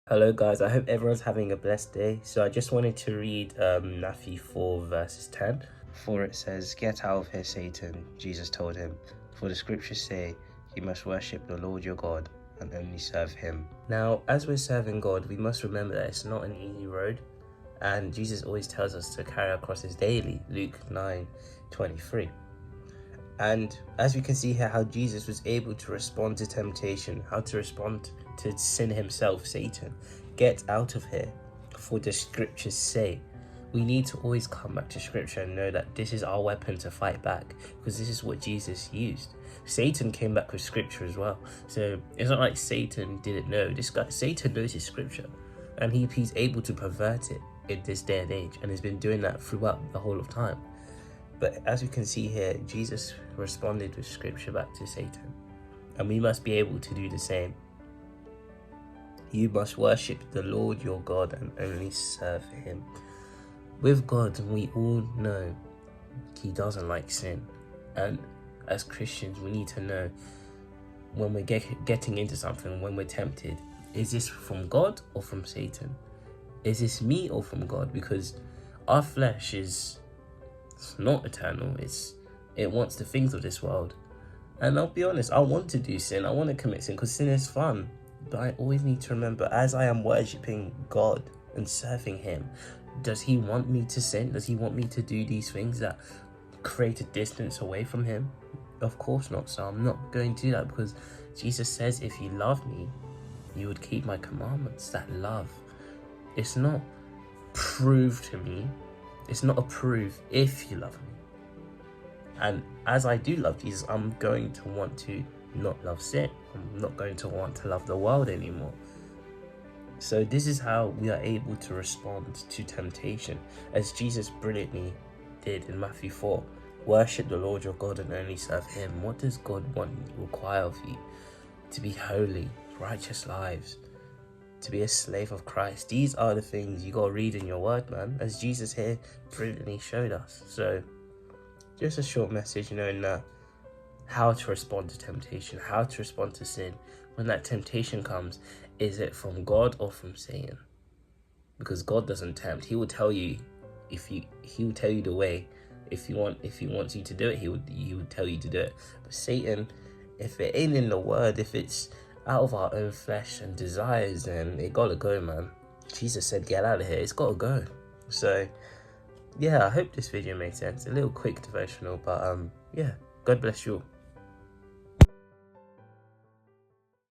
Hello guys, I hope everyone's having a blessed day. So I just wanted to read Matthew 4 verses 10. For it says, "Get out of here, Satan," Jesus told him. "For the scriptures say, you must worship the Lord your God and only serve him." Now, as we're serving God, we must remember that it's not an easy road. And Jesus always tells us to carry our crosses daily, Luke 9:23. And as we can see here, how Jesus was able to respond to temptation, how to respond to sin himself, Satan. Get out of here, for the scriptures say. We need to always come back to scripture and know that this is our weapon to fight back, because this is what Jesus used. Satan came back with scripture as well. So it's not like Satan didn't know. Satan knows his scripture, and he's able to pervert it in this day and age, and has been doing that throughout the whole of time. But as we can see here, Jesus responded with scripture back to Satan. And we must be able to do the same. You must worship the Lord your God and only serve him. With God, we all know he doesn't like sin. And as Christians, we need to know when we're getting into something, when we're tempted, is this from God or from Satan? Is this me or from God? Because our flesh is not eternal. It wants the things of this world. And I'll be honest, I want to do sin. I want to commit sin because sin is fun. But I always need to remember, as I am worshipping God and serving him, does he want me to sin? Does he want me to do these things that create a distance away from him? Of course not. So I'm not going to do that, because Jesus says, if you love me, you would keep my commandments. That love, it's not prove to me. It's not a proof if you love me. And as I do love Jesus, I'm going to want to not love sin. I'm not going to want to love the world anymore. So this is how we are able to respond to temptation, as Jesus brilliantly did in Matthew 4. Worship the Lord your God and only serve him. What does God require of you? To be holy, righteous lives, to be a slave of Christ. These are the things you got to read in your word, man, as Jesus here brilliantly showed us. So just a short message, knowing how to respond to temptation, how to respond to sin. When that temptation comes, is it from God or from Satan? Because God doesn't tempt. He will tell you, he will tell you the way. If he wants you to do it, he would tell you to do it. But Satan, if it ain't in the word, if it's out of our own flesh and desires, then it gotta go, man. Jesus said, get out of here. It's gotta go. So yeah, I hope this video made sense. A little quick devotional, but yeah, God bless you all.